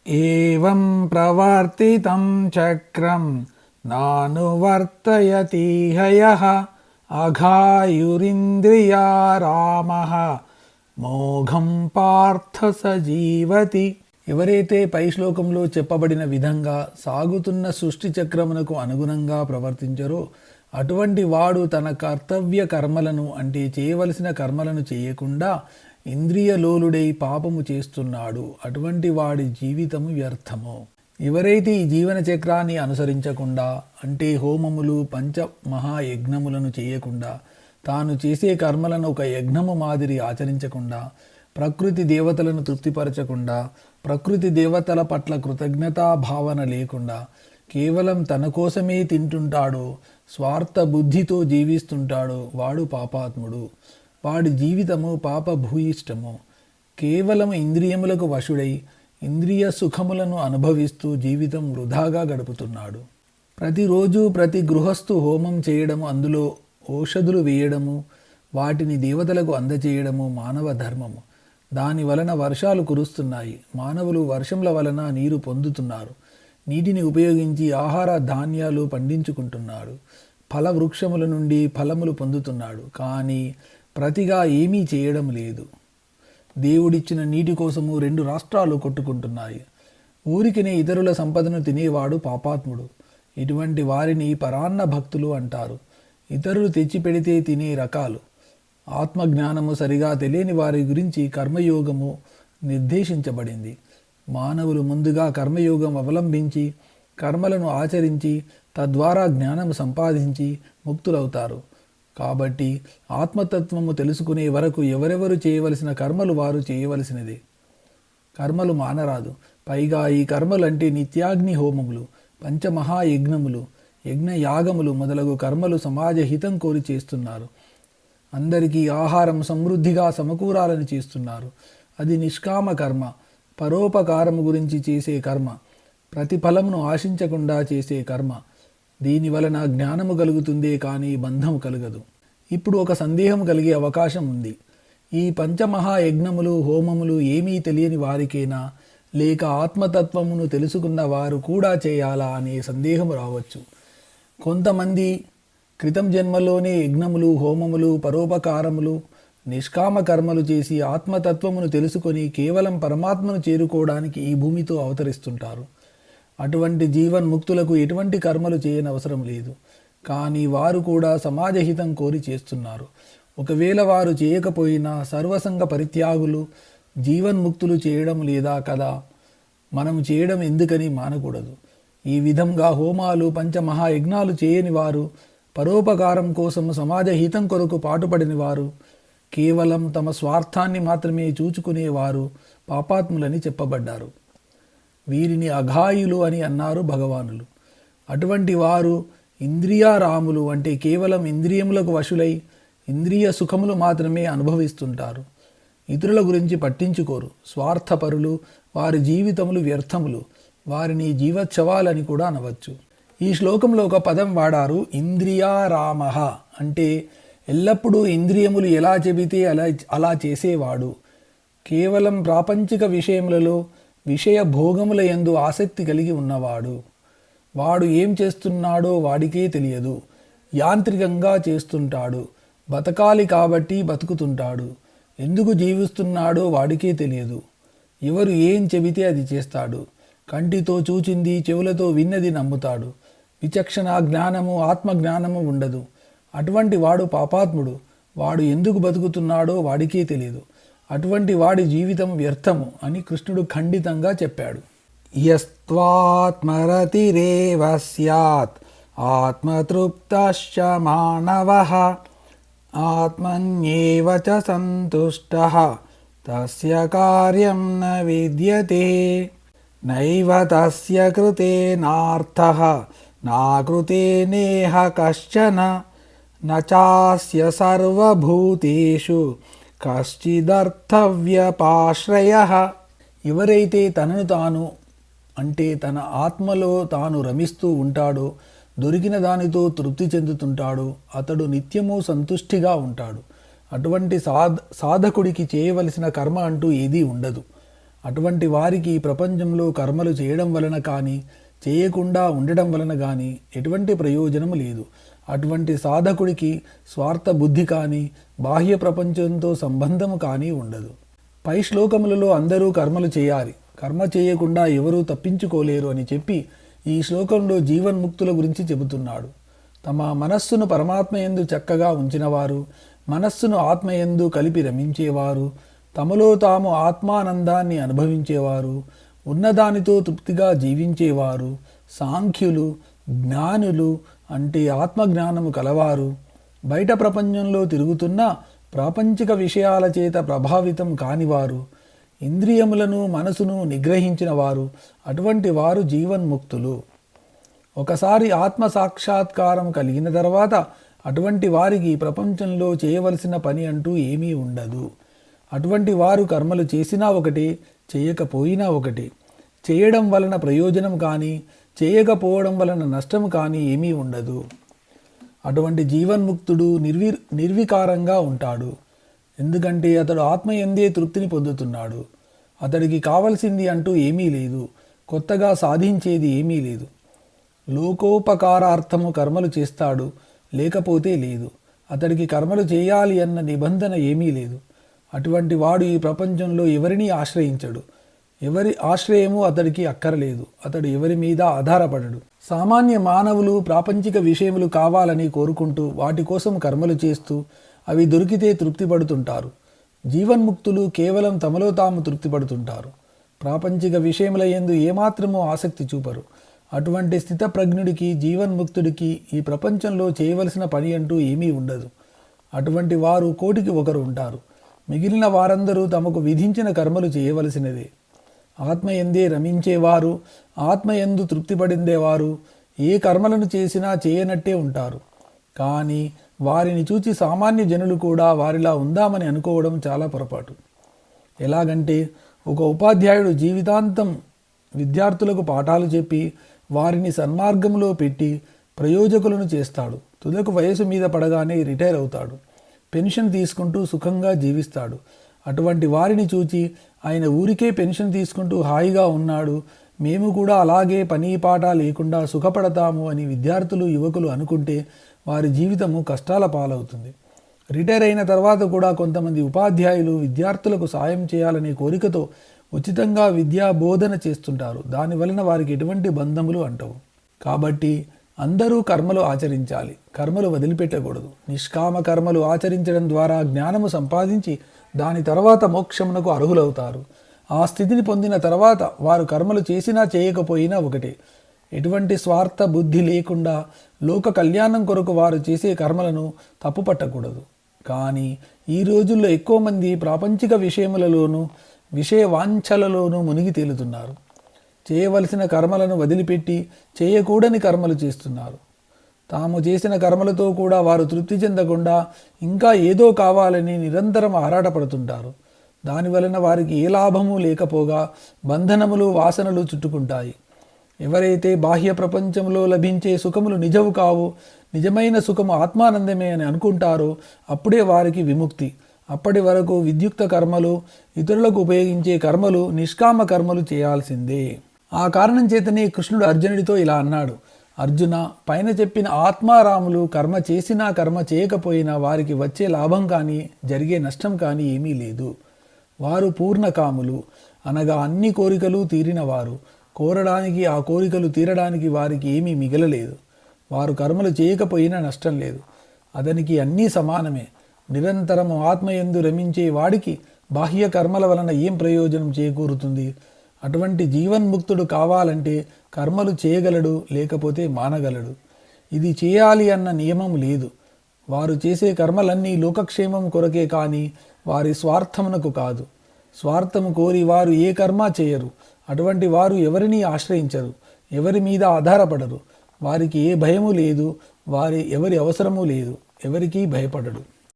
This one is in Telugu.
ఏవం ప్రవర్తితం చక్రం నానువర్తయతి హయః అఘాయురింద్రియా రామః మోఘం పార్థ సజీవతి. ఎవరైతే పై శ్లోకంలో చెప్పబడిన విధంగా సాగుతున్న సృష్టి చక్రమునకు అనుగుణంగా ప్రవర్తించరో అటువంటి వాడు తన కర్తవ్య కర్మలను అంటే చేయవలసిన కర్మలను చేయకుండా ఇంద్రియలోలుడై పాపము చేస్తున్నాడు. అటువంటి వాడి జీవితము వ్యర్థము. ఎవరైతే ఈ జీవన చక్రాన్ని అనుసరించకుండా అంటే హోమములు పంచ మహాయజ్ఞములను చేయకుండా తాను చేసే కర్మలను ఒక యజ్ఞము మాదిరి ఆచరించకుండా ప్రకృతి దేవతలను తృప్తిపరచకుండా ప్రకృతి దేవతల పట్ల కృతజ్ఞతా భావన లేకుండా కేవలం తన కోసమే తింటుంటాడో స్వార్థ బుద్ధితో జీవిస్తుంటాడో వాడు పాపాత్ముడు. వాడి జీవితము పాపభూయిష్టము. కేవలం ఇంద్రియములకు వశుడై ఇంద్రియ సుఖములను అనుభవిస్తూ జీవితం వృధాగా గడుపుతున్నాడు. ప్రతిరోజు ప్రతి గృహస్థు హోమం చేయడము, అందులో ఔషధులు వేయడము, వాటిని దేవతలకు అందజేయడము మానవ ధర్మము. దాని వలన వర్షాలు కురుస్తున్నాయి. మానవులు వర్షంల వలన నీరు పొందుతున్నారు. నీటిని ఉపయోగించి ఆహార ధాన్యాలు పండించుకుంటున్నాడు. ఫల వృక్షముల నుండి ఫలములు పొందుతున్నాడు. కానీ ప్రతిగా ఏమీ చేయడం లేదు. దేవుడిచ్చిన నీటి కోసము 2 రాష్ట్రాలు కొట్టుకుంటున్నాయి. ఊరికినే ఇతరుల సంపదను తినేవాడు పాపాత్ముడు. ఇటువంటి వారిని పరాన్న భక్తులు అంటారు. ఇతరులు తెచ్చిపెడితే తినే రకాలు. ఆత్మజ్ఞానము సరిగా తెలియని వారి గురించి కర్మయోగము నిర్దేశించబడింది. మానవులు ముందుగా కర్మయోగం అవలంబించి కర్మలను ఆచరించి తద్వారా జ్ఞానము సంపాదించి ముక్తులవుతారు. కాబట్టి ఆత్మతత్వము తెలుసుకునే వరకు ఎవరెవరు చేయవలసిన కర్మలు వారు చేయవలసినదే. కర్మలు మానరాదు. పైగా ఈ కర్మలంటే నిత్యాగ్ని హోమములు, పంచమహాయజ్ఞములు, యజ్ఞయాగములు మొదలగు కర్మలు సమాజ హితం కోరి చేస్తున్నారు. అందరికీ ఆహారం సమృద్ధిగా సమకూరాలని చేస్తున్నారు. అది నిష్కామ కర్మ, పరోపకారము గురించి చేసే కర్మ, ప్రతిఫలమును ఆశించకుండా చేసే కర్మ. దీని వలన జ్ఞానము కలుగుతుందే కానీ బంధము కలగదు. ఇప్పుడు ఒక సందేహం కలిగే అవకాశం ఉంది. ఈ పంచమహాయజ్ఞములు హోమములు ఏమీ తెలియని వారికేనా, లేక ఆత్మతత్వమును తెలుసుకున్న వారు కూడా చేయాలా అనే సందేహం రావచ్చు. కొంతమంది క్రితం జన్మలోనే యజ్ఞములు హోమములు పరోపకారములు నిష్కామ కర్మలు చేసి ఆత్మతత్వమును తెలుసుకొని కేవలం పరమాత్మను చేరుకోవడానికి ఈ భూమితో అవతరిస్తుంటారు. అటువంటి జీవన్ముక్తులకు ఎటువంటి కర్మలు చేయనవసరం లేదు. కానీ వారు కూడా సమాజహితం కోరి చేస్తున్నారు. ఒకవేళ వారు చేయకపోయినా సర్వసంగ పరిత్యాగులు జీవన్ముక్తులు చేయడం లేదా కదా, మనం చేయడం ఎందుకని మానకూడదు. ఈ విధంగా హోమాలు పంచమహాయజ్ఞాలు చేయని వారు, పరోపకారం కోసం సమాజహితం కొరకు పాటుపడిన వారు, కేవలం తమ స్వార్థాన్ని మాత్రమే చూచుకునేవారు పాపాత్ములని చెప్పబడ్డారు. వీరిని అఘాయులు అని అన్నారు భగవానులు. అటువంటి వారు ఇంద్రియారాములు అంటే కేవలం ఇంద్రియములకు వశులై ఇంద్రియ సుఖములు మాత్రమే అనుభవిస్తుంటారు. ఇతరుల గురించి పట్టించుకోరు. స్వార్థపరులు. వారి జీవితములు వ్యర్థములు. వారిని జీవోత్సవాలని కూడా అనవచ్చు. ఈ శ్లోకంలో ఒక పదం వాడారు, ఇంద్రియారామః. అంటే ఎల్లప్పుడూ ఇంద్రియములు ఎలా చెబితే అలా చేసేవాడు. కేవలం ప్రాపంచిక విషయములలో విషయ భోగముల యందు ఆసక్తి కలిగి ఉన్నవాడు. వాడు ఏం చేస్తున్నాడో వాడికే తెలియదు. యాంత్రికంగా చేస్తుంటాడు. బతకాలి కాబట్టి బతుకుతుంటాడు. ఎందుకు జీవిస్తున్నాడో వాడికే తెలియదు. ఎవరు ఏం చెబితే అది చేస్తాడు. కంటితో చూచింది చెవులతో విన్నది నమ్ముతాడు. విచక్షణ జ్ఞానము ఆత్మజ్ఞానము ఉండదు. అటువంటి వాడు పాపాత్ముడు. వాడు ఎందుకు బతుకుతున్నాడో వాడికే తెలియదు. అటువంటి వాడి జీవితం వ్యర్థము అని కృష్ణుడు ఖండితంగా చెప్పాడు. యస్త్వాత్మరతిరేవ స్యాత్ ఆత్మతృప్తశ్చ మానవః ఆత్మన్యేవ చ సంతుష్టః తస్య కార్యం న విద్యతే నైవ తస్య కృతేనార్థః నాకృతే నేహ కశ్చన నచాస్య సర్వభూతేషు కశ్చిదర్థవ్యపాశ్రయః. ఎవరైతే తనను తాను అంటే తన ఆత్మలో తాను రమిస్తూ ఉంటాడో, దొరికిన దానితో తృప్తి చెందుతుంటాడో అతడు నిత్యము సంతుష్టిగా ఉంటాడు. అటువంటి సాధకుడికి చేయవలసిన కర్మ అంటూ ఏదీ ఉండదు. అటువంటి వారికి ఈ ప్రపంచంలో కర్మలు చేయడం వలన కానీ చేయకుండా ఉండడం వలన కానీ ఎటువంటి ప్రయోజనము లేదు. అటువంటి సాధకుడికి స్వార్థ బుద్ధి కానీ బాహ్య ప్రపంచంతో సంబంధము కానీ ఉండదు. పై శ్లోకములలో అందరూ కర్మలు చేయాలి, కర్మ చేయకుండా ఎవరూ తప్పించుకోలేరు అని చెప్పి ఈ శ్లోకంలో జీవన్ముక్తుల గురించి చెబుతున్నాడు. తమ మనస్సును పరమాత్మయందు చక్కగా ఉంచినవారు, మనస్సును ఆత్మయందు కలిపి రమించేవారు, తమలో తాము ఆత్మానందాన్ని అనుభవించేవారు, ఉన్నదానితో తృప్తిగా జీవించేవారు, సాంఖ్యులు, జ్ఞానులు అంటే ఆత్మజ్ఞానము కలవారు, బయట ప్రపంచంలో తిరుగుతున్న ప్రాపంచిక విషయాల చేత ప్రభావితం కానివారు, ఇంద్రియములను మనసును నిగ్రహించిన వారు, అటువంటి వారు జీవన్ముక్తులు. ఒకసారి ఆత్మ సాక్షాత్కారం కలిగిన తర్వాత అటువంటి వారికి ప్రపంచంలో చేయవలసిన పని అంటూ ఏమీ ఉండదు. అటువంటి వారు కర్మలు చేసినా ఒకటే, చేయకపోయినా ఒకటే. చేయడం వలన ప్రయోజనం కానీ చేయకపోవడం వలన నష్టం కానీ ఏమీ ఉండదు. అటువంటి జీవన్ముక్తుడు నిర్వికారంగా ఉంటాడు. ఎందుకంటే అతడు ఆత్మయందే తృప్తిని పొందుతున్నాడు. అతడికి కావలసింది అంటూ ఏమీ లేదు, కొత్తగా సాధించేది ఏమీ లేదు. లోకోపకారార్థము కర్మలు చేస్తాడు, లేకపోతే లేదు. అతడికి కర్మలు చేయాలి అన్న నిబంధన ఏమీ లేదు. అటువంటి వాడు ఈ ప్రపంచంలో ఎవరినీ ఆశ్రయించడు. ఎవరి ఆశ్రయము అతడికి అక్కరలేదు. అతడు ఎవరి మీద ఆధారపడడు. సామాన్య మానవులు ప్రాపంచిక విషయములు కావాలని కోరుకుంటూ వాటి కోసం కర్మలు చేస్తూ అవి దొరికితే తృప్తి పడుతుంటారు. జీవన్ముక్తులు కేవలం తమలో తాము తృప్తి పడుతుంటారు. ప్రాపంచిక విషయముల యందు ఏమాత్రమూ ఆసక్తి చూపరు. అటువంటి స్థితప్రజ్ఞుడికి, జీవన్ముక్తుడికి ఈ ప్రపంచంలో చేయవలసిన పని అంటూ ఏమీ ఉండదు. అటువంటి వారు కోటికి ఒకరు ఉంటారు. మిగిలిన వారందరూ తమకు విధించిన కర్మలు చేయవలసినదే. ఆత్మయందే రమించేవారు, ఆత్మయందు తృప్తిపడిందేవారు ఏ కర్మలను చేసినా చేయనట్టే ఉంటారు. కానీ వారిని చూచి సామాన్య జనులు కూడా వారిలా ఉందామని అనుకోవడం చాలా పొరపాటు. ఎలాగంటే ఒక ఉపాధ్యాయుడు జీవితాంతం విద్యార్థులకు పాఠాలు చెప్పి వారిని సన్మార్గంలో పెట్టి ప్రయోజకులను చేస్తాడు. తుదకు వయసు మీద పడగానే రిటైర్ అవుతాడు. పెన్షన్ తీసుకుంటూ సుఖంగా జీవిస్తాడు. అటువంటి వారిని చూచి ఆయన ఊరికే పెన్షన్ తీసుకుంటూ హాయిగా ఉన్నాడు, మేము కూడా అలాగే పని పాట లేకుండా సుఖపడతాము అని విద్యార్థులు, యువకులు అనుకుంటే వారి జీవితము కష్టాల పాలవుతుంది. రిటైర్ అయిన తర్వాత కూడా కొంతమంది ఉపాధ్యాయులు విద్యార్థులకు సాయం చేయాలనే కోరికతో ఉచితంగా విద్యా బోధన చేస్తుంటారు. దానివలన వారికి ఎటువంటి బంధములు అంటవు. కాబట్టి అందరూ కర్మలు ఆచరించాలి, కర్మలు వదిలిపెట్టకూడదు. నిష్కామ కర్మలు ఆచరించడం ద్వారా జ్ఞానము సంపాదించి దాని తర్వాత మోక్షమునకు అర్హులవుతారు. ఆ స్థితిని పొందిన తర్వాత వారు కర్మలు చేసినా చేయకపోయినా ఒకటే. ఎటువంటి స్వార్థ బుద్ధి లేకుండా లోక కళ్యాణం కొరకు వారు చేసే కర్మలను తప్పుపట్టకూడదు. కానీ ఈ రోజుల్లో ఎక్కువ మంది ప్రాపంచిక విషయములలోనూ విషయ వాంఛలలోనూ మునిగి తేలుతున్నారు. చేయవలసిన కర్మలను వదిలిపెట్టి చేయకూడని కర్మలు చేస్తున్నారు. తాము చేసిన కర్మలతో కూడా వారు తృప్తి చెందకుండా ఇంకా ఏదో కావాలని నిరంతరం ఆరాటపడుతుంటారు. దానివలన వారికి ఏ లాభము లేకపోగా బంధనములు, వాసనలు చుట్టుకుంటాయి. ఎవరైతే బాహ్య ప్రపంచంలో లభించే సుఖములు నిజము కావు, నిజమైన సుఖము ఆత్మానందమే అని అనుకుంటారో అప్పుడే వారికి విముక్తి. అప్పటి వరకు విద్యుక్త కర్మలు, ఇతరులకు ఉపయోగించే కర్మలు, నిష్కామ కర్మలు చేయాల్సిందే. ఆ కారణం చేతనే కృష్ణుడు అర్జునుడితో ఇలా అన్నాడు: అర్జున, పైన చెప్పిన ఆత్మారాములు కర్మ చేసినా కర్మ చేయకపోయినా వారికి వచ్చే లాభం కానీ జరిగే నష్టం కానీ ఏమీ లేదు. వారు పూర్ణకాములు, అనగా అన్ని కోరికలు తీరినవారు. కోరడానికి, ఆ కోరికలు తీరడానికి వారికి ఏమీ మిగలలేదు. వారు కర్మలు చేయకపోయినా నష్టం లేదు. అతనికి అన్నీ సమానమే. నిరంతరము ఆత్మయందు రమించే వాడికి బాహ్య కర్మల వలన ఏం ప్రయోజనం చేకూరుతుంది? అటువంటి జీవన్ముక్తుడు కావాలంటే కర్మలు చేయగలడు, లేకపోతే మానగలడు. ఇది చేయాలి అన్న నియమం లేదు. వారు చేసే కర్మలన్నీ లోకక్షేమం కొరకే కానీ వారి స్వార్థమునకు కాదు. స్వార్థము కోరి వారు ఏ కర్మ చేయరు. అటువంటి వారు ఎవరినీ ఆశ్రయించరు, ఎవరి మీద ఆధారపడరు. వారికి ఏ భయము లేదు, ఎవరి అవసరము లేదు, ఎవరికీ భయపడడు.